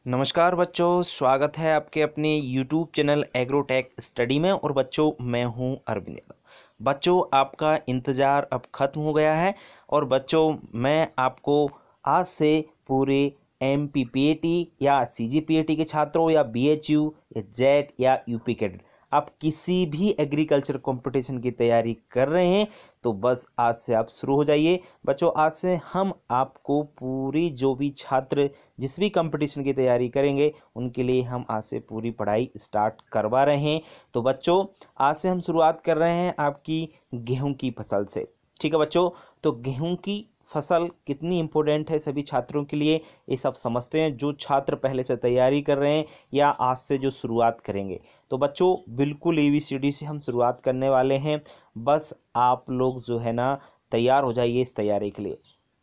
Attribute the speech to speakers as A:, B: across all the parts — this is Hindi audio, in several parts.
A: नमस्कार बच्चों, स्वागत है आपके अपने YouTube चैनल एग्रोटेक स्टडी में। और बच्चों, मैं हूं अरविंद यादव। बच्चों, आपका इंतज़ार अब ख़त्म हो गया है और बच्चों मैं आपको आज से पूरे MPPAT या CGPAT के छात्रों या BHU या जेट या यूपी कैडेट, आप किसी भी एग्रीकल्चर कंपटीशन की तैयारी कर रहे हैं तो बस आज से आप शुरू हो जाइए। बच्चों, आज से हम आपको पूरी जो भी छात्र जिस भी कंपटीशन की तैयारी करेंगे उनके लिए हम आज से पूरी पढ़ाई स्टार्ट करवा रहे हैं। तो बच्चों, आज से हम शुरुआत कर रहे हैं आपकी गेहूं की फसल से। ठीक है बच्चों, तो गेहूं की फसल कितनी इम्पोर्टेंट है सभी छात्रों के लिए ये सब समझते हैं, जो छात्र पहले से तैयारी कर रहे हैं या आज से जो शुरुआत करेंगे। तो बच्चों, बिल्कुल ABCD से हम शुरुआत करने वाले हैं। बस आप लोग जो है ना तैयार हो जाइए इस तैयारी के लिए।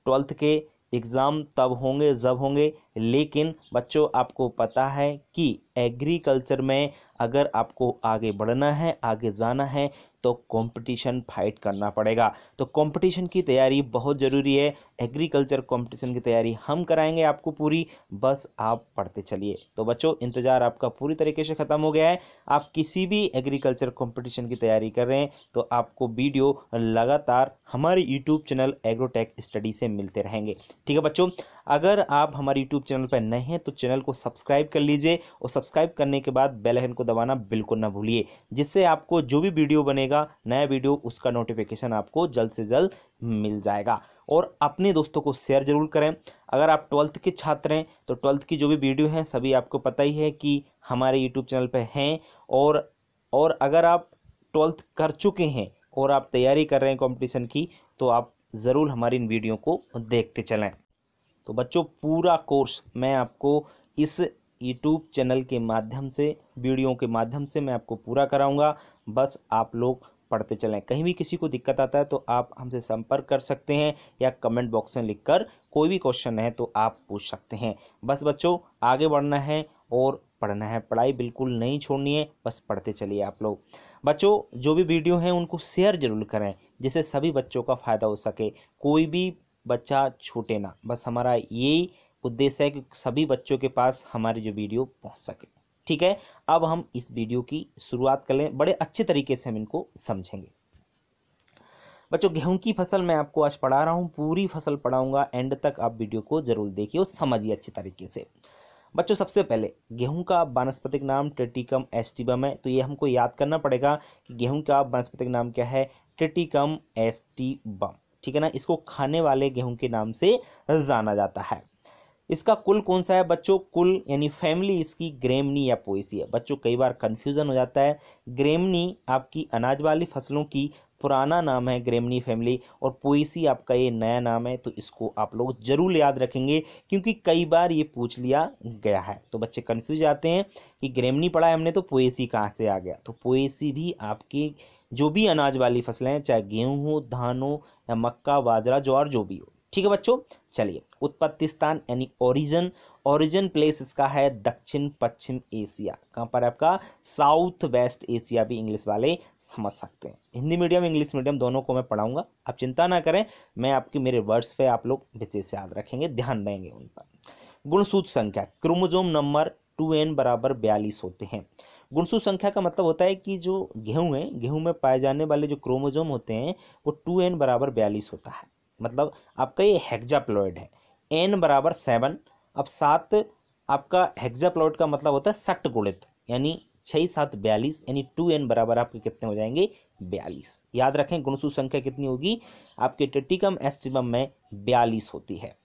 A: 12th के एग्ज़ाम तब होंगे जब होंगे, लेकिन बच्चों आपको पता है कि एग्रीकल्चर में अगर आपको आगे बढ़ना है, आगे जाना है तो कंपटीशन फाइट करना पड़ेगा। तो कंपटीशन की तैयारी बहुत ज़रूरी है। एग्रीकल्चर कंपटीशन की तैयारी हम कराएंगे आपको पूरी, बस आप पढ़ते चलिए। तो बच्चों, इंतज़ार आपका पूरी तरीके से ख़त्म हो गया है। आप किसी भी एग्रीकल्चर कंपटीशन की तैयारी कर रहे हैं तो आपको वीडियो लगातार हमारे यूट्यूब चैनल एग्रोटेक स्टडी से मिलते रहेंगे। ठीक है बच्चों, अगर आप हमारे यूट्यूब चैनल पर नए हैं तो चैनल को सब्सक्राइब कर लीजिए और सब्सक्राइब करने के बाद बेल आइकन को दबाना बिल्कुल ना भूलिए, जिससे आपको जो भी वीडियो बनेगा नया वीडियो उसका नोटिफिकेशन आपको जल्द से जल्द मिल जाएगा। और अपने दोस्तों को शेयर जरूर करें। अगर आप 12th के छात्र हैं तो 12th की जो भी वीडियो हैं सभी आपको पता ही है कि हमारे यूट्यूब चैनल पर हैं। और अगर आप 12th कर चुके हैं और आप तैयारी कर रहे हैं कंपटीशन की तो आप ज़रूर हमारी इन वीडियो को देखते चलें। तो बच्चों, पूरा कोर्स मैं आपको इस यूट्यूब चैनल के माध्यम से, वीडियो के माध्यम से मैं आपको पूरा कराऊंगा। बस आप लोग पढ़ते चलें। कहीं भी किसी को दिक्कत आता है तो आप हमसे संपर्क कर सकते हैं या कमेंट बॉक्स में लिखकर कोई भी क्वेश्चन है तो आप पूछ सकते हैं। बस बच्चों, आगे बढ़ना है और पढ़ना है, पढ़ाई बिल्कुल नहीं छोड़नी है, बस पढ़ते चलिए आप लोग। बच्चों, जो भी वीडियो हैं उनको शेयर जरूर करें जिससे सभी बच्चों का फ़ायदा हो सके, कोई भी बच्चा छूटे ना। बस हमारा यही उद्देश्य है कि सभी बच्चों के पास हमारी जो वीडियो पहुंच सके। ठीक है, अब हम इस वीडियो की शुरुआत कर लें। बड़े अच्छे तरीके से हम इनको समझेंगे। बच्चों, गेहूं की फसल मैं आपको आज पढ़ा रहा हूं, पूरी फसल पढ़ाऊंगा, एंड तक आप वीडियो को जरूर देखिए और समझिए अच्छी तरीके से। बच्चों, सबसे पहले गेहूं का वानस्पतिक नाम ट्रिटिकम एस्टिबम है। तो ये हमको याद करना पड़ेगा कि गेहूं का वानस्पतिक नाम क्या है, ट्रिटिकम एस्टिबम। ठीक है ना, इसको खाने वाले गेहूं के नाम से जाना जाता है। इसका कुल कौन सा है बच्चों, कुल यानी फैमिली इसकी ग्रेमनी या पोएसी है। बच्चों, कई बार कंफ्यूजन हो जाता है। ग्रेमनी आपकी अनाज वाली फसलों की पुराना नाम है ग्रेमनी फैमिली, और पोएसी आपका ये नया नाम है। तो इसको आप लोग जरूर याद रखेंगे क्योंकि कई बार ये पूछ लिया गया है। तो बच्चे कंफ्यूज जाते हैं कि ग्रेमनी पढ़ा है हमने तो पोएसी कहाँ से आ गया। तो पोएसी भी आपकी जो भी अनाज वाली फसलें हैं, चाहे गेहूँ हो, धान हो या मक्का, बाजरा, ज्वार, जो भी हो। ठीक है बच्चों, चलिए। उत्पत्ति स्थान यानी ओरिजिन, ओरिजिन प्लेस इसका है दक्षिण पश्चिम एशिया। कहाँ पर आपका, साउथ वेस्ट एशिया भी इंग्लिश वाले समझ सकते हैं। हिंदी मीडियम इंग्लिश मीडियम दोनों को मैं पढ़ाऊंगा, आप चिंता ना करें। मैं आपके मेरे वर्ड्स पे आप लोग विशेष याद रखेंगे, ध्यान देंगे उन पर। गुणसूत्र संख्या, क्रोमोसोम नंबर 2n बराबर 42 होते हैं। गुणसूत्र संख्या का मतलब होता है कि जो गेहूं है, गेहूं में पाए जाने वाले जो क्रोमोसोम होते हैं वो 2n बराबर 42 होता है। मतलब आपका ये हेक्साप्लॉइड है। n बराबर 7। अब 7 आपका हेक्साप्लॉइड का मतलब होता है 60 गुणित, यानी 6 7 42, यानी 2n बराबर आपके कितने हो जाएंगे, 42। याद रखें गुणसूत्र संख्या कितनी होगी आपके ट्रिटिकम एस्टिबम में, 42 होती है।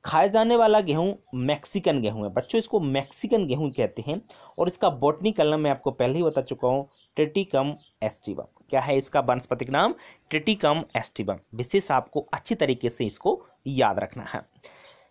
A: खाए जाने वाला गेहूं मैक्सिकन गेहूं है। बच्चों, इसको मैक्सिकन गेहूं कहते हैं और इसका बॉटनिकल नाम मैं आपको पहले ही बता चुका हूं, ट्रिटिकम एस्टिबम। क्या है इसका वानस्पतिक नाम, ट्रिटिकम एस्टिबम। विशेष आपको अच्छी तरीके से इसको याद रखना है।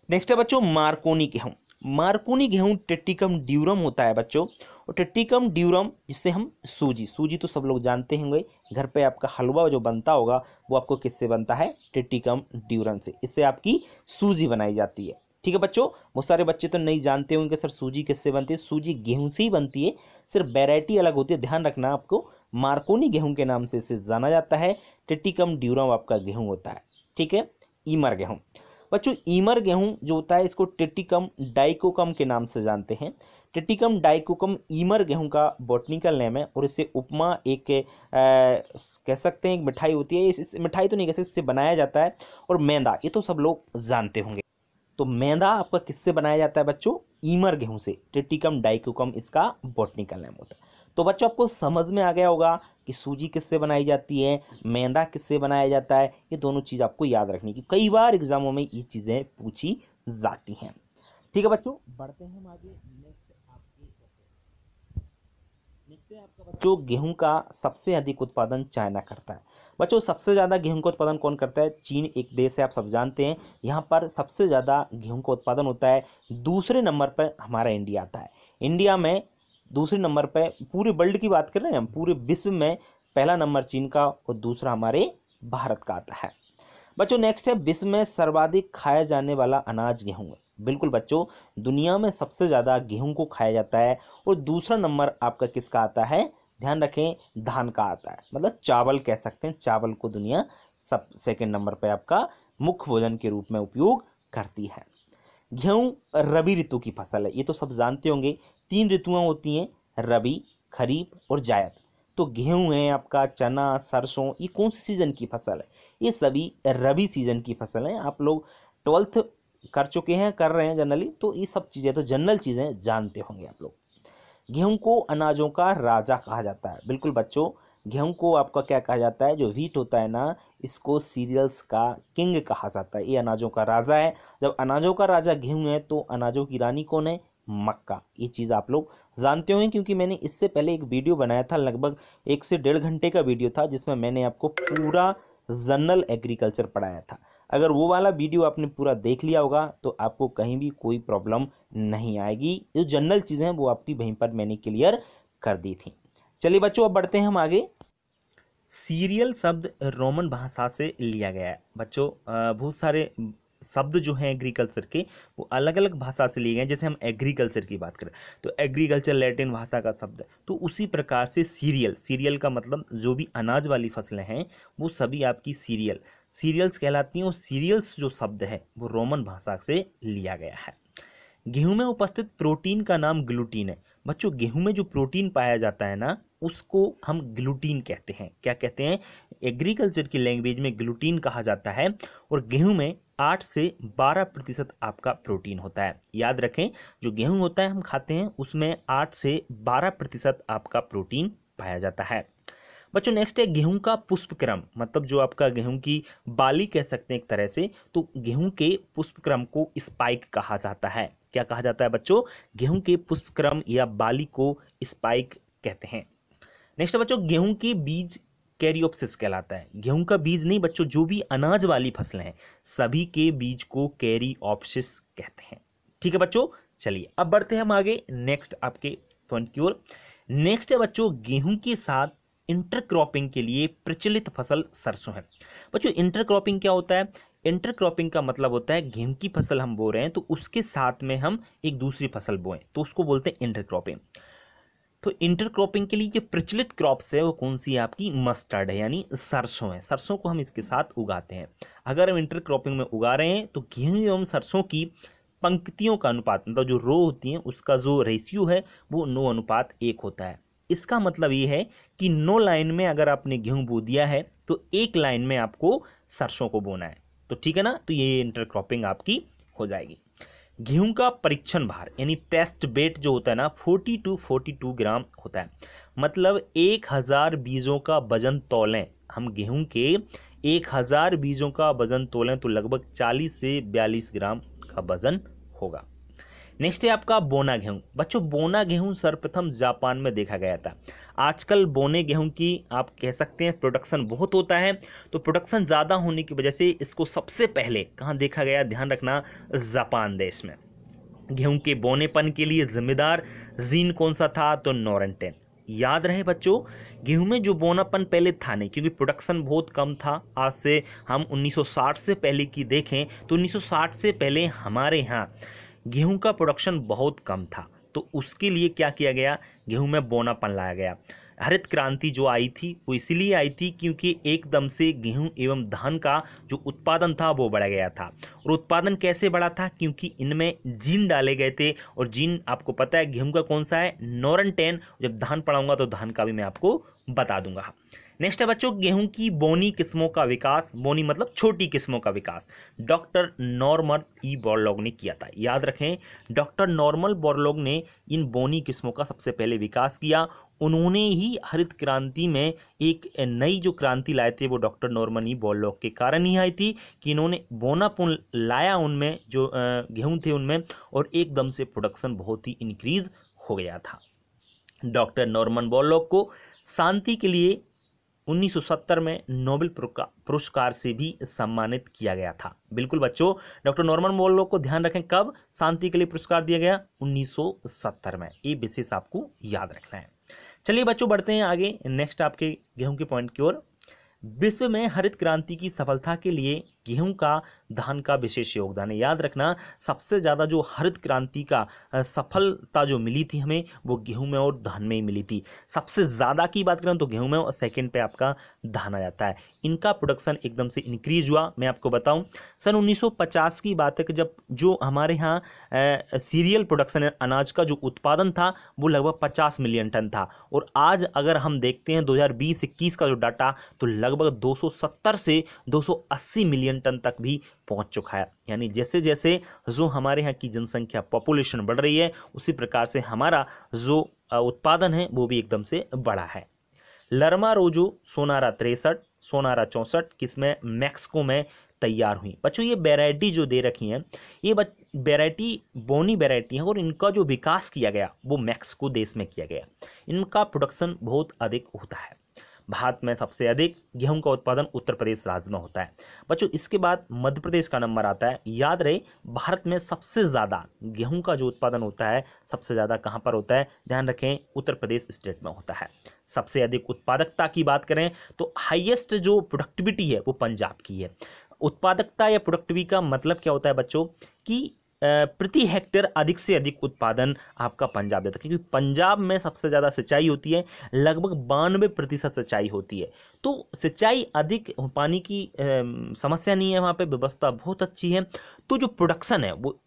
A: नेक्स्ट है बच्चों मार्कोनी गेहूं। मार्कोनी गेहूं ट्रिटिकम ड्यूरम होता है बच्चों। और ट्रिटिकम ड्यूरम जिससे हम सूजी, सूजी तो सब लोग जानते होंगे, घर पे आपका हलवा जो बनता होगा वो आपको किससे बनता है, ट्रिटिकम ड्यूरम से। इससे आपकी सूजी बनाई जाती है। ठीक है बच्चों, बहुत सारे बच्चे तो नहीं जानते होंगे सर सूजी किससे बनती है। सूजी गेहूं से ही बनती है, सिर्फ वैरायटी अलग होती है। ध्यान रखना, आपको मार्कोनी गेहूं के नाम से इसे जाना जाता है। ट्रिटिकम ड्यूरम आपका गेहूं होता है। ठीक है, ईमर गेहूं। बच्चों ईमर गेहूं जो होता है इसको टिटिकम डाइकोकम के नाम से जानते हैं। टिटिकम डाइकोकम ईमर गेहूं का बॉटनिकल नेम है और इससे उपमा एक कह सकते हैं एक मिठाई होती है, इस मिठाई तो नहीं कह सकते, इससे बनाया जाता है। और मैदा ये तो सब लोग जानते होंगे। तो मैदा आपका किससे बनाया जाता है बच्चों? ईमर गेहूं से। टिटिकम डाइकोकम इसका बॉटनिकल नेम होता है। तो बच्चों आपको समझ में आ गया होगा कि सूजी किससे बनाई जाती है, मैदा किससे बनाया जाता है। ये दोनों चीज़ आपको याद रखनी की, कई बार एग्जामों में ये चीज़ें पूछी जाती हैं। ठीक है बच्चों, बढ़ते हैं हम आगे। नेक्स्ट है आपका बच्चों गेहूं का सबसे अधिक उत्पादन चाइना करता है। बच्चों सबसे ज़्यादा गेहूं का उत्पादन कौन करता है? चीन एक देश है, आप सब जानते हैं। यहाँ पर सबसे ज़्यादा गेहूं का उत्पादन होता है। दूसरे नंबर पर हमारा इंडिया आता है। इंडिया में दूसरे नंबर पर, पूरे वर्ल्ड की बात कर रहे हैं हम, पूरे विश्व में पहला नंबर चीन का और दूसरा हमारे भारत का आता है। बच्चों नेक्स्ट है विश्व में सर्वाधिक खाया जाने वाला अनाज गेहूं है। बिल्कुल बच्चों, दुनिया में सबसे ज़्यादा गेहूं को खाया जाता है और दूसरा नंबर आपका किसका आता है? ध्यान रखें, धान का आता है, मतलब चावल कह सकते हैं। चावल को दुनिया सब सेकंड नंबर पर आपका मुख्य भोजन के रूप में उपयोग करती है। गेहूं रबी ऋतु की फसल है, ये तो सब जानते होंगे। 3 ऋतुएं होती हैं, रबी, खरीफ और जायद। तो गेहूं है आपका, चना, सरसों, ये कौन सी सीजन की फसल है? ये सभी रबी सीजन की फसल है। आप लोग 12th कर चुके हैं, कर रहे हैं जनरली, तो ये सब चीज़ें तो जनरल चीज़ें जानते होंगे आप लोग। गेहूं को अनाजों का राजा कहा जाता है। बिल्कुल बच्चों, गेहूं को आपका क्या कहा जाता है? जो व्हीट होता है ना, इसको सीरियल्स का किंग कहा जाता है। ये अनाजों का राजा है। जब अनाजों का राजा गेहूं है तो अनाजों की रानी कौन है? मक्का। ये चीज़ आप लोग जानते होंगे क्योंकि मैंने इससे पहले एक वीडियो बनाया था, लगभग 1 से 1.5 घंटे का वीडियो था, जिसमें मैंने आपको पूरा जनरल एग्रीकल्चर पढ़ाया था। अगर वो वाला वीडियो आपने पूरा देख लिया होगा तो आपको कहीं भी कोई प्रॉब्लम नहीं आएगी। जो जनरल चीज़ें हैं वो आपकी वहीं पर मैंने क्लियर कर दी थी। चलिए बच्चों, अब बढ़ते हैं हम आगे। सीरियल शब्द रोमन भाषा से लिया गया है। बच्चों बहुत सारे शब्द जो हैं एग्रीकल्चर के वो अलग अलग भाषा से लिए गए हैं। जैसे हम एग्रीकल्चर की बात करें तो एग्रीकल्चर लैटिन भाषा का शब्द है। तो उसी प्रकार से सीरियल का मतलब जो भी अनाज वाली फसलें हैं वो सभी आपकी सीरियल्स कहलाती हैं। और सीरियल्स जो शब्द है वो रोमन भाषा से लिया गया है। गेहूं में उपस्थित प्रोटीन का नाम ग्लूटीन है। बच्चों गेहूं में जो प्रोटीन पाया जाता है ना, उसको हम ग्लूटीन कहते हैं। क्या कहते हैं? एग्रीकल्चर की लैंग्वेज में ग्लूटीन कहा जाता है। और गेहूं में 8 से 12% आपका प्रोटीन होता है। याद रखें, जो गेहूं होता है हम खाते हैं उसमें 8 से 12% आपका प्रोटीन पाया जाता है। बच्चों नेक्स्ट है गेहूं का पुष्पक्रम, मतलब जो आपका गेहूं की बाली कह सकते हैं एक तरह से। तो गेहूं के पुष्पक्रम को स्पाइक कहा जाता है। क्या कहा जाता है बच्चों? गेहूं के पुष्पक्रम या बाली को स्पाइक कहते हैं। नेक्स्ट बच्चों, गेहूं के बीज कैरियोप्सिस कहलाता है। गेहूं का बीज नहीं बच्चों, जो भी अनाज वाली फसलें हैं सभी के बीज को कैरियोप्सिस कहते हैं। ठीक है बच्चों, चलिए अब बढ़ते हैं हम आगे नेक्स्ट आपके पॉइंट की ओर। नेक्स्ट है बच्चों, गेहूं के साथ इंटरक्रॉपिंग के लिए प्रचलित फसल सरसों है। बच्चों इंटरक्रॉपिंग क्या होता है? इंटरक्रॉपिंग का मतलब होता है गेहूं की फसल हम बो रहे हैं तो उसके साथ में हम एक दूसरी फसल बोएं, तो उसको बोलते हैं इंटरक्रॉपिंग। तो इंटरक्रॉपिंग के लिए जो प्रचलित क्रॉप्स है वो कौन सी है? आपकी मस्टर्ड है, यानी सरसों है। सरसों को हम इसके साथ उगाते हैं। अगर हम इंटरक्रॉपिंग में उगा रहे हैं तो गेहूं एवं सरसों की पंक्तियों का अनुपात, मतलब जो रो होती है उसका जो रेशियो है वो 9:1 होता है। इसका मतलब ये है कि 9 लाइन में अगर आपने गेहूं बो दिया है तो 1 लाइन में आपको सरसों को बोना है। तो ठीक है ना, तो ये इंटरक्रॉपिंग आपकी हो जाएगी। गेहूं का परीक्षण भार यानी टेस्ट वेट जो होता है ना 40 to 42 ग्राम होता है। मतलब 1000 बीजों का वजन तौलें हम, गेहूं के 1000 बीजों का वजन तौलें तो लगभग 40 से 42 ग्राम का वजन होगा। नेक्स्ट है आपका बोना गेहूं। बच्चों बोना गेहूं सर्वप्रथम जापान में देखा गया था। आजकल बोने गेहूं की आप कह सकते हैं प्रोडक्शन बहुत होता है, तो प्रोडक्शन ज़्यादा होने की वजह से इसको सबसे पहले कहाँ देखा गया? ध्यान रखना, जापान देश में। गेहूं के बोनेपन के लिए जिम्मेदार जीन कौन सा था? तो नोरेंटेन। याद रहे बच्चों, गेहूं में जो बोनापन पहले था नहीं, क्योंकि प्रोडक्शन बहुत कम था। आज से हम 1960 से पहले की देखें तो 1960 से पहले हमारे यहाँ गेहूं का प्रोडक्शन बहुत कम था। तो उसके लिए क्या किया गया? गेहूं में बोनापन लाया गया। हरित क्रांति जो आई थी वो इसीलिए आई थी क्योंकि एकदम से गेहूं एवं धान का जो उत्पादन था वो बढ़ गया था। और उत्पादन कैसे बढ़ा था? क्योंकि इनमें जीन डाले गए थे, और जीन आपको पता है गेहूं का कौन सा है? नॉरन 10। जब धान पढ़ाऊंगा तो धान का भी मैं आपको बता दूंगा। नेक्स्ट है बच्चों, गेहूं की बोनी किस्मों का विकास। बोनी मतलब छोटी किस्मों का विकास डॉक्टर नॉर्मन ई बोरलॉग ने किया था। याद रखें, डॉक्टर नॉर्मन बोरलॉग ने इन बोनी किस्मों का सबसे पहले विकास किया। उन्होंने ही हरित क्रांति में एक नई जो क्रांति लाए थे वो डॉक्टर नॉर्मन ई बोरलॉग के कारण ही आई थी कि इन्होंने बोनापुन लाया उनमें जो गेहूं थे उनमें, और एकदम से प्रोडक्शन बहुत ही इंक्रीज हो गया था। डॉक्टर नॉर्मन बोरलॉग को शांति के लिए 1970 में नोबेल पुरस्कार से भी सम्मानित किया गया था। बिल्कुल बच्चों, डॉक्टर नॉर्मन बोरलॉग को ध्यान रखें, कब शांति के लिए पुरस्कार दिया गया? 1970 में। ये विशेष आपको याद रखना है। चलिए बच्चों, बढ़ते हैं आगे नेक्स्ट आपके गेहूं के पॉइंट की ओर। विश्व में हरित क्रांति की सफलता के लिए गेहूं का, धान का विशेष योगदान है। याद रखना, सबसे ज़्यादा जो हरित क्रांति का सफलता जो मिली थी हमें, वो गेहूं में और धान में ही मिली थी। सबसे ज़्यादा की बात करें तो गेहूं में, और सेकंड पे आपका धान आ जाता है। इनका प्रोडक्शन एकदम से इंक्रीज हुआ। मैं आपको बताऊं, सन 1950 की बात है कि जब जो हमारे यहाँ सीरियल प्रोडक्शन है, अनाज का जो उत्पादन था वो लगभग 50 मिलियन टन था। और आज अगर हम देखते हैं 2020-21 का जो डाटा, तो लगभग 270 से 280 मिलियन टन तक भी पहुंच चुका है। यानी जैसे जैसे जो हमारे यहाँ की जनसंख्या पॉपुलेशन बढ़ रही है, उसी प्रकार से हमारा जो उत्पादन है वो भी एकदम से बढ़ा है। लरमा रोजो सोनारा 63, सोनारा 64 किस्में मैक्सिको में तैयार हुई। बच्चों ये वैरायटी जो दे रखी हैं, ये वैरायटी बोनी वैरायटी है, और इनका जो विकास किया गया वो मैक्सिको देश में किया गया। इनका प्रोडक्शन बहुत अधिक होता है। भारत में सबसे अधिक गेहूं का उत्पादन उत्तर प्रदेश राज्य में होता है। बच्चों इसके बाद मध्य प्रदेश का नंबर आता है। याद रहे, भारत में सबसे ज़्यादा गेहूं का जो उत्पादन होता है, सबसे ज़्यादा कहाँ पर होता है? ध्यान रखें, उत्तर प्रदेश स्टेट में होता है। सबसे अधिक उत्पादकता की बात करें तो हाईएस्ट जो प्रोडक्टिविटी है वो पंजाब की है। उत्पादकता या प्रोडक्टिविटी का मतलब क्या होता है बच्चों? कि प्रति हेक्टेयर अधिक से अधिक उत्पादन आपका पंजाब देता है, क्योंकि पंजाब में सबसे ज़्यादा सिंचाई होती है, लगभग 92% सिंचाई होती है। तो सिंचाई अधिक, पानी की समस्या नहीं है वहाँ पे, व्यवस्था बहुत अच्छी है, तो जो प्रोडक्शन है वो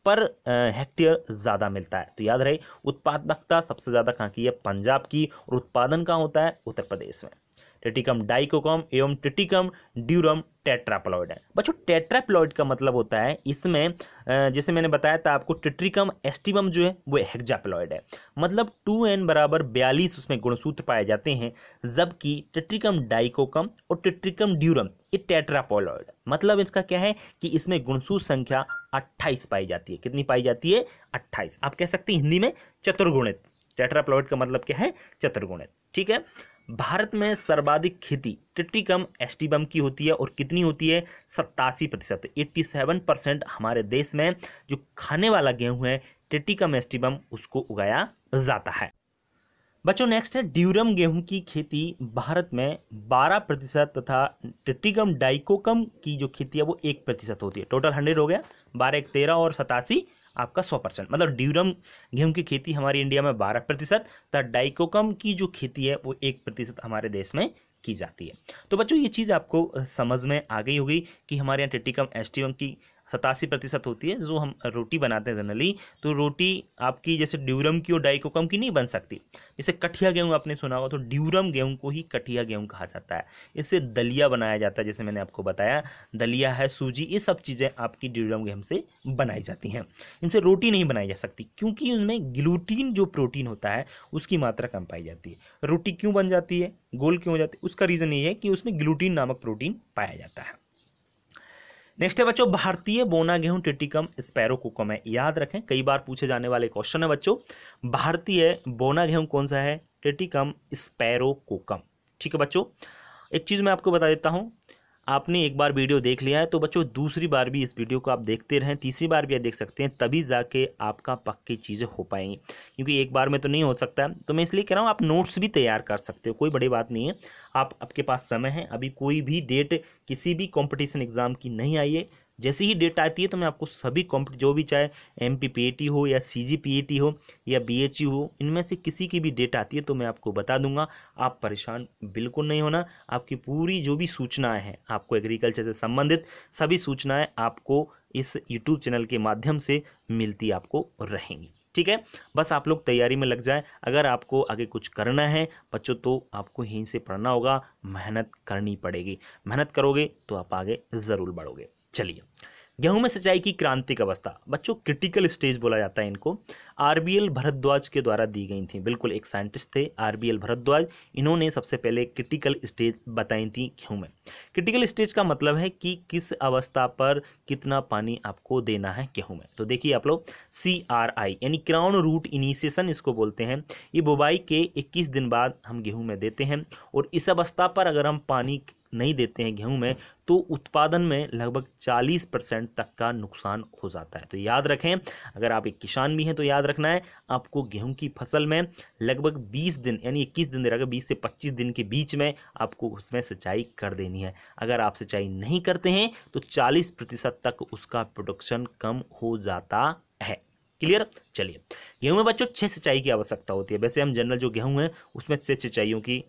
A: पर हेक्टेयर ज़्यादा मिलता है। तो याद रहे, उत्पादकता सबसे ज़्यादा कहाँ की है? पंजाब की। और उत्पादन कहाँ होता है? उत्तर प्रदेश में। टिटिकम डाइकोकम एवं टिटिकम ड्यूरम टेट्राप्लॉइड है। बच्चों टेट्राप्लॉइड का मतलब होता है, इसमें जैसे मैंने बताया था आपको, टिट्रिकम एस्टिवम जो है वो हेक्साप्लॉइड है। मतलब 2n बराबर 42 उसमें गुणसूत्र पाए जाते हैं, जबकि टिट्रिकम डाइकोकम और टिट्रिकम ड्यूरम ये टेट्राप्लॉइड। मतलब इसका क्या है कि इसमें गुणसूत्र संख्या 28 पाई जाती है। कितनी पाई जाती है? 28। आप कह सकते हैं हिंदी में चतुर्गुणित। टेट्राप्लॉइड का मतलब क्या है? चतुर्गुणित। ठीक है। भारत में सर्वाधिक खेती टिट्रिकम एस्टिवम की होती है, और कितनी होती है? 87%। 87% हमारे देश में जो खाने वाला गेहूं है टिट्रिकम एस्टिवम, उसको उगाया जाता है। बच्चों नेक्स्ट है ड्यूरम गेहूं की खेती भारत में 12% तथा टिट्रिकम डाइकोकम की जो खेती है वो 1% होती है। टोटल 100 हो गया, 12 1 13 और 87 आपका 100%। मतलब ड्यूरम गेहूं की खेती हमारी इंडिया में 12%, तथा डाइकोकम की जो खेती है वो 1% हमारे देश में की जाती है। तो बच्चों ये चीज़ आपको समझ में आ गई होगी कि हमारे यहाँ टिट्रिकम एस्टिवम की 87% होती है। जो हम रोटी बनाते हैं जनरली, तो रोटी आपकी जैसे ड्यूरम की और डाइकोकम की नहीं बन सकती। जैसे कठिया गेहूं आपने सुना होगा, तो ड्यूरम गेहूं को ही कठिया गेहूं कहा जाता है। इससे दलिया बनाया जाता है, जैसे मैंने आपको बताया, दलिया है, सूजी, ये सब चीज़ें आपकी ड्यूरम गेहूं से बनाई जाती हैं। इनसे रोटी नहीं बनाई जा सकती, क्योंकि उनमें ग्लूटीन जो प्रोटीन होता है उसकी मात्रा कम पाई जाती है। रोटी क्यों बन जाती है, गोल क्यों हो जाती है? उसका रीज़न ये है कि उसमें ग्लूटीन नामक प्रोटीन पाया जाता है। नेक्स्ट है बच्चों भारतीय बोना गेहूं टिट्रिकम स्पैरोकोकम है। याद रखें, कई बार पूछे जाने वाले क्वेश्चन है बच्चों। भारतीय बोना गेहूं कौन सा है? टिट्रिकम स्पैरोकोकम। ठीक है बच्चों, एक चीज़ मैं आपको बता देता हूं, आपने एक बार वीडियो देख लिया है तो बच्चों दूसरी बार भी इस वीडियो को आप देखते रहें, तीसरी बार भी आप देख सकते हैं, तभी जाके आपका पक्की चीज़ें हो पाएंगी, क्योंकि एक बार में तो नहीं हो सकता। तो मैं इसलिए कह रहा हूँ आप नोट्स भी तैयार कर सकते हो, कोई बड़ी बात नहीं है। आपके पास समय है, अभी कोई भी डेट किसी भी कंपटीशन एग्जाम की नहीं आई है, जैसे ही डेट आती है तो मैं आपको सभी जो भी चाहे MPPAT हो या CGPAT हो या BHU हो, इनमें से किसी की भी डेट आती है तो मैं आपको बता दूंगा। आप परेशान बिल्कुल नहीं होना। आपकी पूरी जो भी सूचनाएं हैं, आपको एग्रीकल्चर से संबंधित सभी सूचनाएं आपको इस यूट्यूब चैनल के माध्यम से मिलती आपको रहेंगी। ठीक है, बस आप लोग तैयारी में लग जाएं। अगर आपको आगे कुछ करना है बच्चों तो आपको यहीं से पढ़ना होगा, मेहनत करनी पड़ेगी। मेहनत करोगे तो आप आगे ज़रूर बढ़ोगे। चलिए, गेहूं में सिंचाई की क्रांतिक अवस्था, बच्चों क्रिटिकल स्टेज बोला जाता है इनको। RBL भारद्वाज के द्वारा दी गई थी। बिल्कुल, एक साइंटिस्ट थे RBL भारद्वाज, इन्होंने सबसे पहले क्रिटिकल स्टेज बताई थी गेहूं में। क्रिटिकल स्टेज का मतलब है कि किस अवस्था पर कितना पानी आपको देना है गेहूं में। तो देखिए आप लोग, CRI यानी क्राउन रूट इनिशिएशन इसको बोलते हैं। ये बुवाई के 21 दिन बाद हम गेहूं में देते हैं, और इस अवस्था पर अगर हम पानी नहीं देते हैं गेहूं में तो उत्पादन में लगभग 40% तक का नुकसान हो जाता है। तो याद रखें, अगर आप एक किसान भी हैं तो याद रखना है, आपको गेहूं की फसल में लगभग 20 दिन यानी 21 दिन दे रहा है, 20 से 25 दिन के बीच में आपको उसमें सिंचाई कर देनी है। अगर आप सिंचाई नहीं करते हैं तो 40% तक उसका प्रोडक्शन कम हो जाता है। क्लियर? चलिए, गेहूं में बच्चों 6 सिंचाई की आवश्यकता होती है। वैसे हम जनरल जो गेहूं है उसमें 6 सिंचाइयों की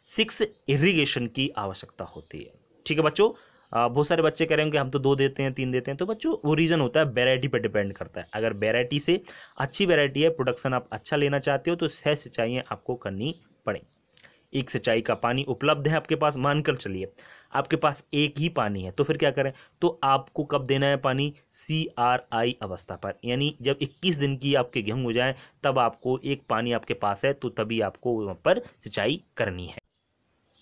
A: 6 इरिगेशन की आवश्यकता होती है। ठीक है बच्चों, बहुत सारे बच्चे कह रहे हैं कि हम तो 2 देते हैं 3 देते हैं। तो बच्चों वो रीज़न होता है, वैरायटी पर डिपेंड करता है। अगर वैरायटी से अच्छी वैरायटी है, प्रोडक्शन आप अच्छा लेना चाहते हो तो 6 सिंचाइयाँ आपको करनी पड़े। एक सिंचाई का पानी उपलब्ध है आपके पास, मानकर चलिए आपके पास एक ही पानी है, तो फिर क्या करें, तो आपको कब देना है पानी, CRI अवस्था पर, यानी जब 21 दिन की आपके गेहूं हो जाए तब आपको एक पानी आपके पास है तो तभी आपको वहाँ पर सिंचाई करनी है।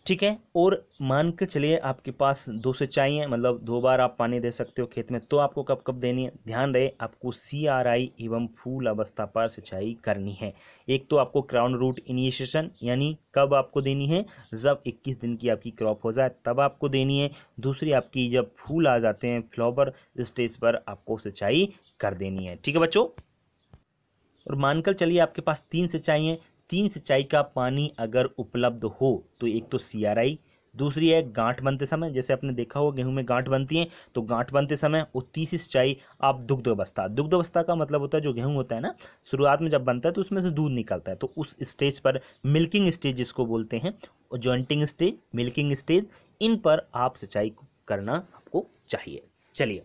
A: ठीक है, और मान के चलिए आपके पास 2 सिंचाई हैं, मतलब 2 बार आप पानी दे सकते हो खेत में, तो आपको कब कब देनी है, ध्यान रहे आपको CRI एवं फूल अवस्था पर सिंचाई करनी है। एक तो आपको क्राउन रूट इनिशिएशन यानी कब आपको देनी है, जब 21 दिन की आपकी क्रॉप हो जाए तब आपको देनी है। दूसरी आपकी जब फूल आ जाते हैं फ्लावर स्टेज पर आपको सिंचाई कर देनी है। ठीक है बच्चों, और मानकर चलिए आपके पास 3 सिंचाई हैं। 3 सिंचाई का पानी अगर उपलब्ध हो तो एक तो CRI, दूसरी है गांठ बनते समय, जैसे आपने देखा हो गेहूं में गांठ बनती है तो गांठ बनते समय, और तीसरी सिंचाई आप दुग्ध अवस्था। दुग्ध अवस्था का मतलब होता है जो गेहूं होता है ना, शुरुआत में जब बनता है तो उसमें से दूध निकलता है, तो उस स्टेज पर मिल्किंग स्टेज जिसको बोलते हैं, और जॉइंटिंग स्टेज, मिल्किंग स्टेज, इन पर आप सिंचाई करना आपको चाहिए। चलिए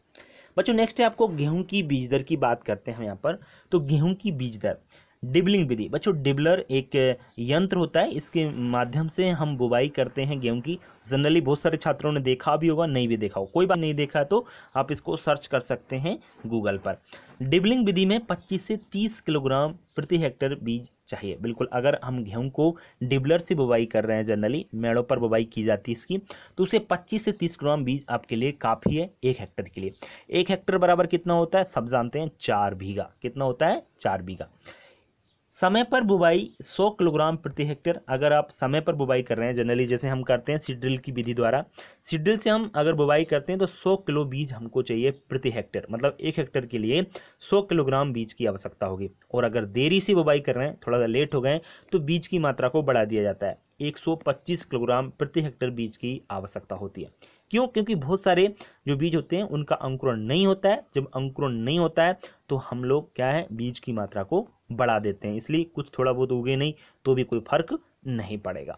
A: बच्चों, नेक्स्ट है आपको गेहूं की बीज दर की बात करते हैं यहाँ पर। तो गेहूं की बीज दर, डिबलिंग विधि। बच्चों डिबलर एक यंत्र होता है, इसके माध्यम से हम बुवाई करते हैं गेहूं की। जनरली बहुत सारे छात्रों ने देखा भी होगा, नहीं भी देखा हो, कोई बात नहीं देखा तो आप इसको सर्च कर सकते हैं गूगल पर। डिबलिंग विधि में 25 से 30 किलोग्राम प्रति हेक्टेयर बीज चाहिए। बिल्कुल, अगर हम गेहूं को डिबलर से बुवाई कर रहे हैं, जनरली मेड़ों पर बुवाई की जाती है इसकी, तो उसे 25 से 30 किलोग्राम बीज आपके लिए काफ़ी है 1 हेक्टेयर के लिए। 1 हेक्टेयर बराबर कितना होता है, सब जानते हैं 4 बीघा। कितना होता है, 4 बीघा। समय पर बुवाई 100 किलोग्राम प्रति हेक्टेयर। अगर आप समय पर बुवाई कर रहे हैं, जनरली जैसे हम करते हैं सीड ड्रिल की विधि द्वारा, सीड ड्रिल से हम अगर बुवाई करते हैं तो 100 किलो बीज हमको चाहिए प्रति हेक्टेयर, मतलब 1 हेक्टेयर के लिए 100 किलोग्राम बीज की आवश्यकता होगी। और अगर देरी से बुवाई कर रहे हैं, थोड़ा सा लेट हो गए, तो बीज की मात्रा को बढ़ा दिया जाता है, 125 किलोग्राम प्रति हेक्टेयर बीज की आवश्यकता होती है। क्यों? क्योंकि बहुत सारे जो बीज होते हैं उनका अंकुरण नहीं होता है। जब अंकुरण नहीं होता है तो हम लोग क्या है, बीज की मात्रा को बढ़ा देते हैं, इसलिए कुछ थोड़ा बहुत उगे नहीं तो भी कोई फर्क नहीं पड़ेगा।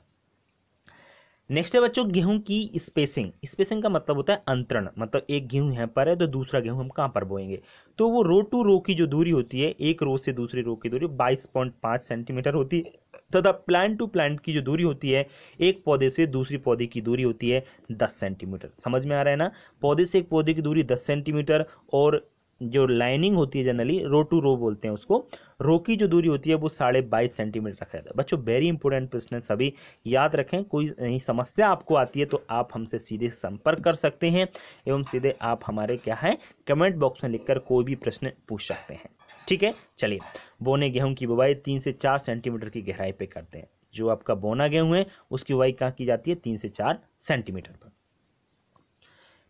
A: नेक्स्ट है बच्चों गेहूं की स्पेसिंग। स्पेसिंग का मतलब होता है अंतरण, मतलब एक गेहूं यहाँ पर है तो दूसरा गेहूं हम कहाँ पर बोएंगे, तो वो रो टू रो की जो दूरी होती है, एक रो से दूसरी रो की दूरी 22.5 सेंटीमीटर होती है, तथा प्लांट टू प्लांट की जो दूरी होती है, एक पौधे से दूसरी पौधे की दूरी होती है 10 सेंटीमीटर। समझ में आ रहा है ना, पौधे से एक पौधे की दूरी 10 सेंटीमीटर, और जो लाइनिंग होती है जनरली रो टू रो बोलते हैं उसको, रो की जो दूरी होती है वो 22.5 सेंटीमीटर रखा जाता है। बच्चों वेरी इंपॉर्टेंट प्रश्न है, सभी याद रखें। कोई समस्या आपको आती है तो आप हमसे सीधे संपर्क कर सकते हैं, एवं सीधे आप हमारे क्या है कमेंट बॉक्स में लिखकर कोई भी प्रश्न पूछ सकते हैं। ठीक है, चलिए बोने गेहूं की बुवाई 3 से 4 सेंटीमीटर की गहराई पे करते हैं। जो आपका बोना गेहूं है उसकी बुवाई कहाँ की जाती है, 3 से 4 सेंटीमीटर पर।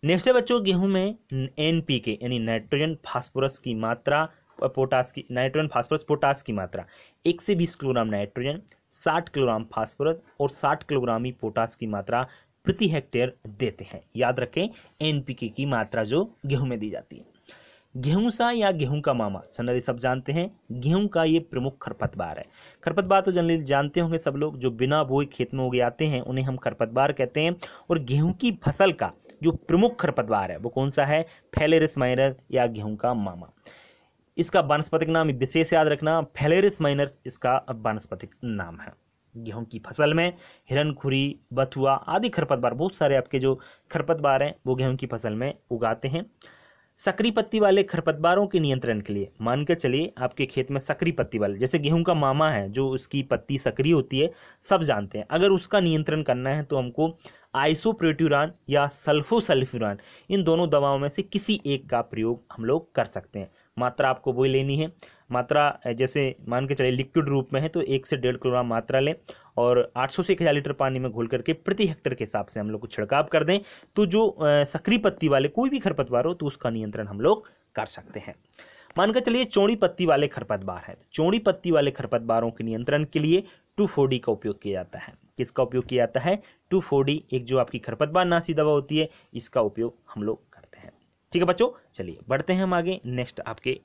A: नेक्स्ट है बच्चों गेहूं में NPK यानी नाइट्रोजन फास्फोरस की मात्रा, पोटास की, नाइट्रोजन फास्फोरस पोटास की मात्रा 1 से 20 किलोग्राम नाइट्रोजन, 60 किलोग्राम फास्फोरस और 60 किलोग्राम ही पोटास की मात्रा प्रति हेक्टेयर देते हैं। याद रखें एनपीके की मात्रा जो गेहूं में दी जाती है। गेहूं सा या गेहूं का मामा जनरली सब जानते हैं, गेहूं का ये प्रमुख खरपतवार है। खरपतवार तो जनरली जानते होंगे सब लोग, जो बिना बोए खेत में उगे आते हैं उन्हें हम खरपतवार कहते हैं। और गेहूं की फसल का जो प्रमुख खरपतवार है वो कौन सा है, फेलेरिस माइनर या गेहूं का मामा। इसका वानस्पतिक नाम विशेष याद रखना, फेलेरिस माइनर्स इसका वानस्पतिक नाम है। गेहूं की फसल में हिरनखुरी, बथुआ आदि खरपतवार, बहुत सारे आपके जो खरपतवार हैं वो गेहूं की फसल में उगाते हैं। सक्रिय पत्ती वाले खरपतवारों के नियंत्रण के लिए मान के चलिए आपके खेत में सक्रिय पत्ती वाले, जैसे गेहूं का मामा है जो उसकी पत्ती सक्रिय होती है, सब जानते हैं। अगर उसका नियंत्रण करना है तो हमको आइसोप्रोट्यूरान या सल्फोसल्फ्यूरान, इन दोनों दवाओं में से किसी एक का प्रयोग हम लोग कर सकते हैं। मात्रा आपको वही लेनी है, मात्रा जैसे मान के चलिए लिक्विड रूप में है तो 1 से 1.5 किलोग्राम मात्रा लें और 800 से 1000 लीटर पानी में घोल करके प्रति हेक्टेयर के हिसाब से हम लोग को छिड़काव कर दें, तो जो सक्रिय पत्ती वाले कोई भी खरपतवार हो तो उसका नियंत्रण हम लोग कर सकते हैं। मान के चलिए चौड़ी पत्ती वाले खरपतवार है, चौड़ी पत्ती वाले खरपतवारों के नियंत्रण के लिए 2,4-D का उपयोग किया जाता है। किसका उपयोग किया जाता है, 2,4-D, एक जो आपकी खरपतवार नाशी दवा होती है, इसका उपयोग हम लोग करते हैं। ठीक है बच्चों, चलिए बढ़ते हैं हम आगे। नेक्स्ट आपके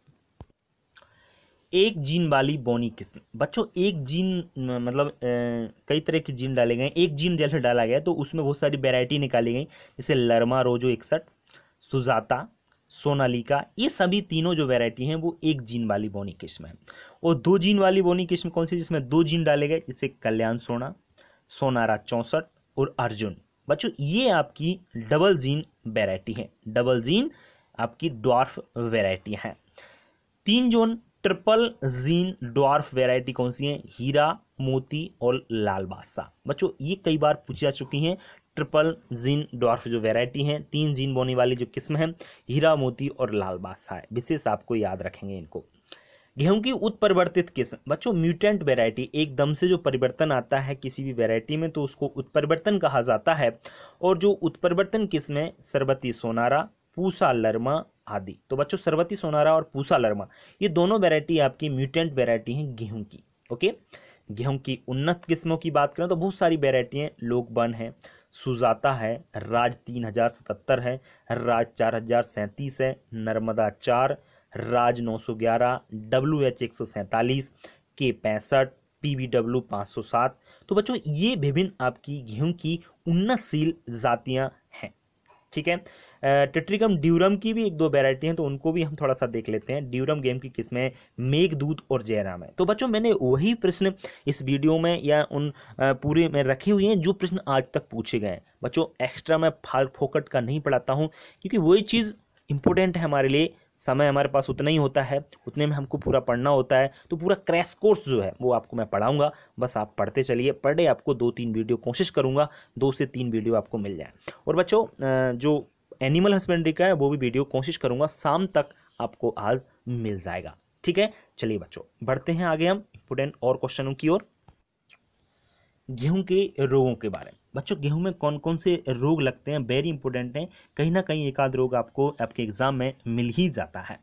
A: एक जीन वाली बोनी किस्म। बच्चों एक जीन मतलब कई तरह के जीन डाले गए, एक जीन जैसे डाला गया तो उसमें बहुत सारी वैरायटी निकाली गई, जैसे लरमा रोजो 61, सुजाता, सोनालिका, ये सभी तीनों जो वैरायटी हैं वो एक जीन वाली बोनी किस्म है। और 2 जीन वाली बोनी किस्म कौन सी, जिसमें 2 जीन डाले गए, जैसे कल्याण सोना, सोनारा 64 और अर्जुन। बच्चों ये आपकी डबल जीन वैरायटी है, डबल जीन आपकी ड्वार्फ वैरायटी है। 3 zone triple gene dwarf variety कौन सी है, हीरा, मोती और लाल बादशाह। बच्चों ये कई बार पूछी जा चुकी हैं। ट्रिपल जीन ड्वार्फ जो वैरायटी है, 3 जीन बोने वाली जो किस्म है, हीरा, मोती और लाल बादशाह है, विशेष आपको याद रखेंगे इनको। गेहूं की उत्परिवर्तित किस्म। बच्चों म्यूटेंट वैरायटी, एकदम से जो परिवर्तन आता है किसी भी वैरायटी में तो उसको उत्परिवर्तन कहा जाता है। और जो उत्परिवर्तन किस्म है, सरबती सोनारा, पूसा लरमा आदि। तो बच्चों सरबती सोनारा और पूसा लरमा ये दोनों वैरायटी आपकी म्यूटेंट वैरायटी हैं गेहूं की। ओके, गेहूं की उन्नत किस्मों की बात करें तो बहुत सारी वैरायटी हैं, लोकबन है, सुजाता है, राज 3077 है, राज 4037 है, नर्मदा 4, राज 911, WH 147, K65, PBW 507। तो बच्चों ये विभिन्न आपकी गेहूं की उन्नतशील जातियां हैं। ठीक है, टेट्रिकम ड्यूरम की भी 1-2 वैरायटी हैं तो उनको भी हम थोड़ा सा देख लेते हैं। ड्यूरम गेहूं की किस्में मेघदूत और जयराम है। तो बच्चों मैंने वही प्रश्न इस वीडियो में या उन पूरे में रखे हुए हैं जो प्रश्न आज तक पूछे गए हैं। बच्चों एक्स्ट्रा मैं फाल फोकट का नहीं पढ़ाता हूँ, क्योंकि वही चीज़ इंपॉर्टेंट है हमारे लिए। समय हमारे पास उतना ही होता है, उतने में हमको पूरा पढ़ना होता है। तो पूरा क्रैश कोर्स जो है वो आपको मैं पढ़ाऊंगा, बस आप पढ़ते चलिए। पर डे आपको 2-3 वीडियो कोशिश करूंगा 2 से 3 वीडियो आपको मिल जाए। और बच्चों जो एनिमल हस्बेंड्री का है वो भी वीडियो कोशिश करूंगा शाम तक आपको आज मिल जाएगा। ठीक है, चलिए बच्चों बढ़ते हैं आगे हम इंपोर्टेंट और क्वेश्चनों की ओर। गेहूं के रोगों के बारे में। बच्चों गेहूं में कौन कौन से रोग लगते हैं, वेरी इंपॉर्टेंट हैं। कहीं ना कहीं एक आध रोग आपको आपके एग्जाम में मिल ही जाता है।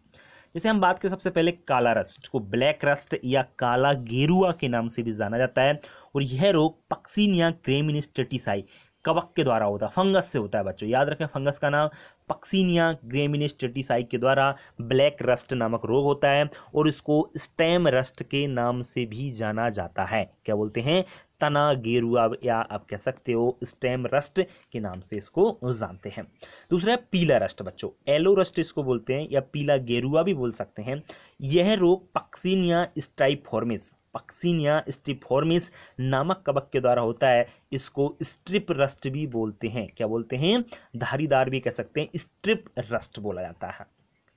A: जैसे हम बात करें सबसे पहले काला रस्ट, जिसको ब्लैक रस्ट या काला गेरुआ के नाम से भी जाना जाता है। और यह रोग पक्सीनिया ग्रेमिनिस्टेटिसाई कवक के द्वारा होता है, फंगस से होता है। बच्चों याद रखें फंगस का नाम पक्सीनिया ग्रेमिनिस्टेटिसाई के द्वारा ब्लैक रस्ट नामक रोग होता है। और इसको स्टेम रस्ट के नाम से भी जाना जाता है। क्या बोलते हैं, तना गेरुआ, या आप कह सकते हो स्टेम रस्ट के नाम से इसको जानते हैं। दूसरा है पीला रस्ट। बच्चों एलो रस्ट इसको बोलते हैं या पीला गेरुआ भी बोल सकते हैं। यह रोग पक्सीनिया स्ट्राइपफॉर्मिस, पक्सीनिया स्ट्रिपफॉर्मिस नामक कवक के द्वारा होता है। इसको स्ट्रिप रस्ट भी बोलते हैं। क्या बोलते हैं, धारीदार भी कह सकते हैं, स्ट्रिप रस्ट बोला जाता है।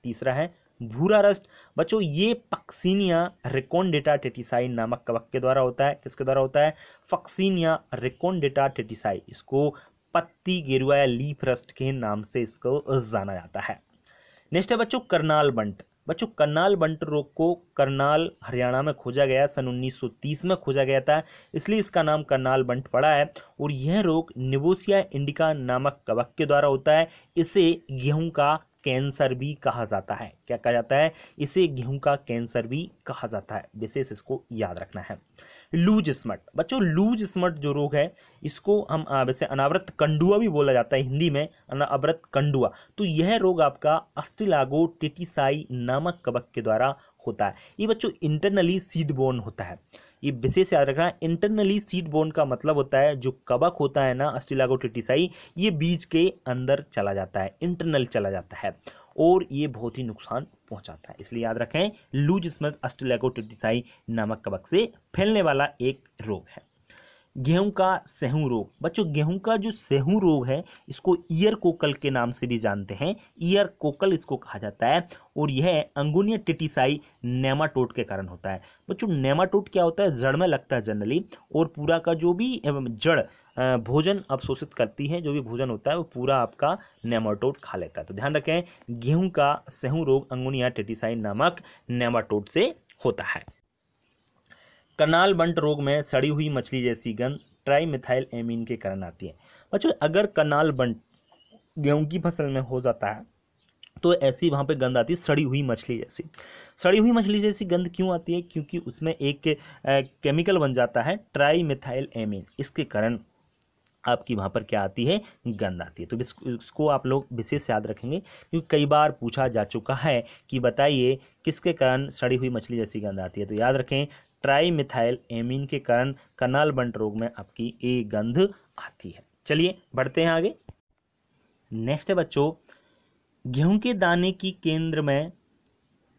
A: तीसरा है भूरा रस्ट। बच्चों ये पक्सीनिया रिकोन्डेटा टेटिसाई नामक कवक के द्वारा होता है। किसके द्वारा होता है, पक्सीनिया रिकोन्डेटा टेटिसाई। इसको पत्ती गेरुआ या लीफ रस्ट के नाम से इसको जाना जाता है। नेक्स्ट है बच्चों करनाल बंट। बच्चों करनाल बंट रोग को करनाल हरियाणा में खोजा गया, सन 1930 में खोजा गया था, इसलिए इसका नाम करनाल बंट पड़ा है। और यह रोग निबोसिया इंडिका नामक कवक के द्वारा होता है। इसे गेहूं का कैंसर भी कहा जाता है। क्या कहा जाता है? इसे गेहूं का कैंसर भी कहा जाता है, विशेष इसको याद रखना है। लूज स्मट, बच्चों लूज स्मट जो रोग है इसको हम वैसे अनावृत कंडुआ भी बोला जाता है हिंदी में, अनावृत कंडुआ। तो यह रोग आपका अस्टिलागोटिटिसाई नामक कवक के द्वारा होता है। ये बच्चों इंटरनली सीड बोर्न होता है, ये विशेष याद रखना। इंटरनली सीड बोर्न का मतलब होता है जो कवक होता है ना अस्टिलागोटिटिसाई, ये बीज के अंदर चला जाता है, इंटरनल चला जाता है और ये बहुत ही नुकसान पहुंचाता है। इसलिए याद रखें लूज स्मट अस्टिलागोटिटिसाई नामक कवक से फैलने वाला एक रोग है। गेहूं का सेहूं रोग, बच्चों गेहूं का जो सेहूं रोग है इसको ईयर कोकल के नाम से भी जानते हैं, ईयर कोकल इसको कहा जाता है और यह अंगुनिया टिटिसाई नेमाटोड के कारण होता है। बच्चों नेमाटोड क्या होता है? जड़ में लगता है जनरली, और पूरा का जो भी जड़ भोजन अवशोषित करती है, जो भी भोजन होता है वो पूरा आपका नेमाटोड खा लेता है। तो ध्यान रखें गेहूं का सेहूं रोग अंगुनिया टिटिसाई नामक नेमाटोड से होता है। कनाल बंट रोग में सड़ी हुई मछली जैसी गंध ट्राइमिथाइल एमीन के कारण आती है। बच्चों अगर कनाल बंट गेहूं की फसल में हो जाता है तो ऐसी वहाँ पे गंध आती है सड़ी हुई मछली जैसी। सड़ी हुई मछली जैसी गंध क्यों आती है? क्योंकि उसमें एक केमिकल बन जाता है ट्राइमिथाइल एमीन, इसके कारण आपकी वहाँ पर क्या आती है? गंध आती है। तो इसको आप लोग विशेष याद रखेंगे क्योंकि कई बार पूछा जा चुका है कि बताइए किसके कारण सड़ी हुई मछली जैसी गंध आती है। तो याद रखें ट्राइमिथाइल एमीन के कारण कनाल बंट रोग में आपकी ये गंध आती है। चलिए बढ़ते हैं आगे। नेक्स्ट है बच्चों गेहूं के दाने की केंद्र में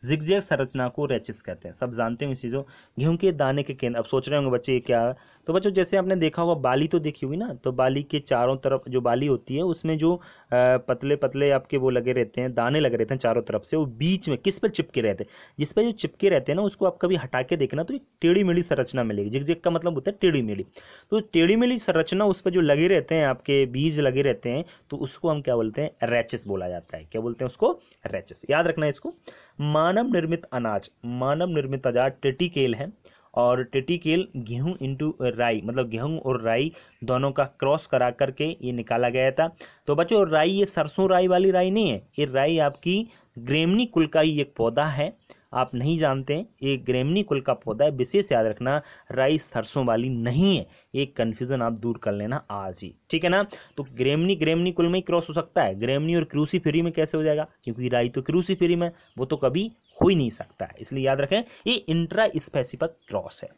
A: जिगजैग संरचना को रैचिस कहते हैं। सब जानते हैं इस चीज़ों। गेहूं के दाने के केंद्र, अब सोच रहे होंगे बच्चे ये क्या है? तो बच्चों जैसे आपने देखा होगा बाली तो देखी होगी ना, तो बाली के चारों तरफ जो बाली होती है उसमें जो पतले पतले आपके वो लगे रहते हैं, दाने लगे रहते हैं चारों तरफ से, वो बीच में किस पर चिपके रहते हैं? जिस पर जो चिपके रहते हैं ना उसको आप कभी हटा के देखना तो एक टेढ़ी मेढ़ी संरचना मिलेगी। जिगजैग का मतलब होता है टेढ़ी मेढ़ी। तो टेढ़ी मेढ़ी संरचना उस पर जो लगे रहते हैं, आपके बीज लगे रहते हैं, तो उसको हम क्या बोलते हैं? रैचिस बोला जाता है। क्या बोलते हैं उसको? रैचिस। याद रखना है इसको। मानव निर्मित अनाज, मानव निर्मित अनाज टेटिकेल है और टेटिकेल गेहूं इंटू राई, मतलब गेहूं और राई दोनों का क्रॉस करा करके ये निकाला गया था। तो बच्चों राई ये सरसों राई वाली राई नहीं है, ये राई आपकी ग्रेमनी कुल का ही एक पौधा है। आप नहीं जानते ये ग्रेमनी कुल का पौधा है, विशेष याद रखना राई सरसों वाली नहीं है। एक कन्फ्यूजन आप दूर कर लेना आज ही, ठीक है ना। तो ग्रेमनी कुल में ही क्रॉस हो सकता है, ग्रेमनी और क्रूसीफेरी में कैसे हो जाएगा? क्योंकि राई तो क्रूसीफेरी में, वो तो कभी हो ही नहीं सकता है। इसलिए याद रखें ये इंट्रा स्पेसिफिक क्रॉस है,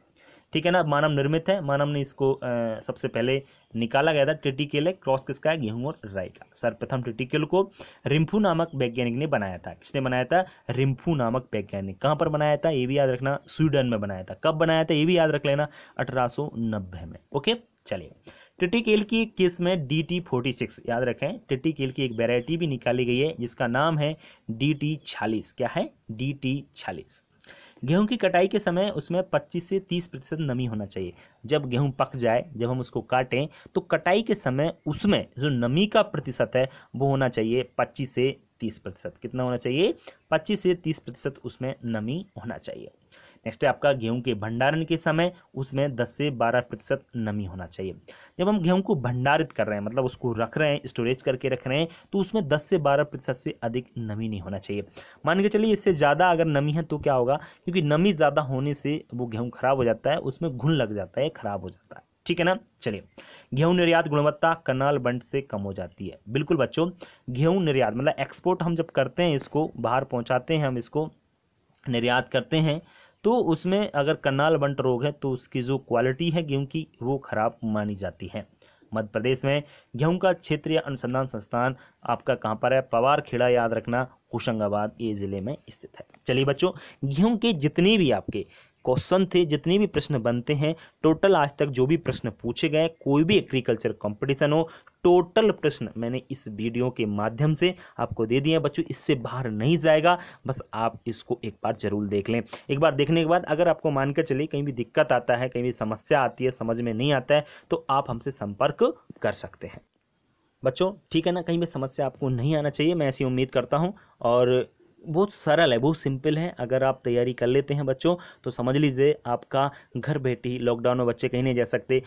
A: ठीक है ना। मानव निर्मित है, मानव ने इसको सबसे पहले निकाला गया था। टेटिकेल है, क्रॉस किसका है? गेहूं और राई का। सर्वप्रथम टेटिकेल को रिम्फू नामक वैज्ञानिक ने बनाया था। किसने बनाया था? रिम्फू नामक वैज्ञानिक। कहाँ पर बनाया था? ये भी याद रखना, स्वीडन में बनाया था। कब बनाया था ये भी याद रख लेना, 1890 में। ओके चलिए। टेटिकेल की केस में DT46 याद रखें, टेटिकेल की एक वैरायटी भी निकाली गई है जिसका नाम है DT46। क्या है? DT46। गेहूं की कटाई के समय उसमें 25 से 30% नमी होना चाहिए। जब गेहूं पक जाए, जब हम उसको काटें, तो कटाई के समय उसमें जो नमी का प्रतिशत है वो होना चाहिए 25 से 30%। कितना होना चाहिए? 25 से 30% उसमें नमी होना चाहिए। नेक्स्ट है आपका गेहूं के भंडारण के समय उसमें 10 से 12% नमी होना चाहिए। जब हम गेहूं को भंडारित कर रहे हैं, मतलब उसको रख रहे हैं, स्टोरेज करके रख रहे हैं, तो उसमें 10 से 12% से अधिक नमी नहीं होना चाहिए। मान के चलिए इससे ज़्यादा अगर नमी है तो क्या होगा? क्योंकि नमी ज़्यादा होने से वो गेहूँ खराब हो जाता है, उसमें घुन लग जाता है, खराब हो जाता है, ठीक है ना। चलिए, गेहूं निर्यात गुणवत्ता कनाल बंट से कम हो जाती है। बिल्कुल बच्चों, गेहूं निर्यात मतलब एक्सपोर्ट हम जब करते हैं, इसको बाहर पहुंचाते हैं, हम इसको निर्यात करते हैं, तो उसमें अगर कनाल बंट रोग है तो उसकी जो क्वालिटी है गेहूं की वो खराब मानी जाती है। मध्य प्रदेश में गेहूं का क्षेत्रीय अनुसंधान संस्थान आपका कहाँ पर है? पवार खेड़ा, याद रखना, होशंगाबाद ये जिले में स्थित है। चलिए बच्चों, गेहूं के जितने भी आपके क्वेश्चन थे, जितने भी प्रश्न बनते हैं, टोटल आज तक जो भी प्रश्न पूछे गए, कोई भी एग्रीकल्चर कंपटीशन हो, टोटल प्रश्न मैंने इस वीडियो के माध्यम से आपको दे दिए हैं बच्चों। इससे बाहर नहीं जाएगा, बस आप इसको एक बार जरूर देख लें। एक बार देखने के बाद अगर आपको मान कर चलिए कहीं भी दिक्कत आता है, कहीं भी समस्या आती है, समझ में नहीं आता है, तो आप हमसे संपर्क कर सकते हैं बच्चों, ठीक है ना। कहीं भी समस्या आपको नहीं आना चाहिए, मैं ऐसी उम्मीद करता हूँ। और बहुत सरल है, बहुत सिंपल है। अगर आप तैयारी कर लेते हैं बच्चों तो समझ लीजिए आपका घर बैठे ही, लॉकडाउन में बच्चे कहीं नहीं जा सकते,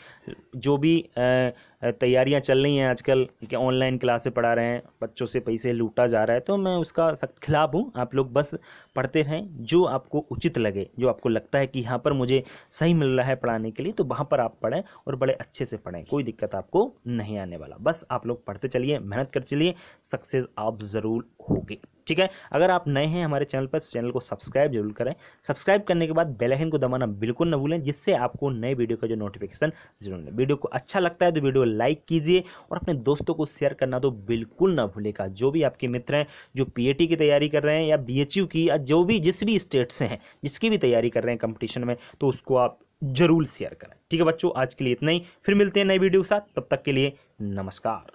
A: जो भी तैयारियां चल रही हैं आजकल कि ऑनलाइन क्लासें पढ़ा रहे हैं, बच्चों से पैसे लूटा जा रहा है, तो मैं उसका सख्त खिलाफ हूँ। आप लोग बस पढ़ते रहें, जो आपको उचित लगे, जो आपको लगता है कि यहाँ पर मुझे सही मिल रहा है पढ़ाने के लिए, तो वहाँ पर आप पढ़ें और बड़े अच्छे से पढ़ें, कोई दिक्कत आपको नहीं आने वाला। बस आप लोग पढ़ते चलिए, मेहनत कर चलिए, सक्सेस आप ज़रूर होगे। ठीक है, अगर आप नए हैं हमारे चैनल पर, चैनल को सब्सक्राइब जरूर करें। सब्सक्राइब करने के बाद बेल आइकन को दबाना बिल्कुल न भूलें, जिससे आपको नए वीडियो का जो नोटिफिकेशन जरूर मिले। वीडियो को अच्छा लगता है तो वीडियो लाइक कीजिए और अपने दोस्तों को शेयर करना तो बिल्कुल ना भूलेगा। जो भी आपके मित्र हैं जो पीएटी की तैयारी कर रहे हैं या बीएचयू की, या जो भी जिस भी स्टेट से हैं, जिसकी भी तैयारी कर रहे हैं कंपटीशन में, तो उसको आप जरूर शेयर करें। ठीक है बच्चों, आज के लिए इतना ही, फिर मिलते हैं नए वीडियो के साथ, तब तक के लिए नमस्कार।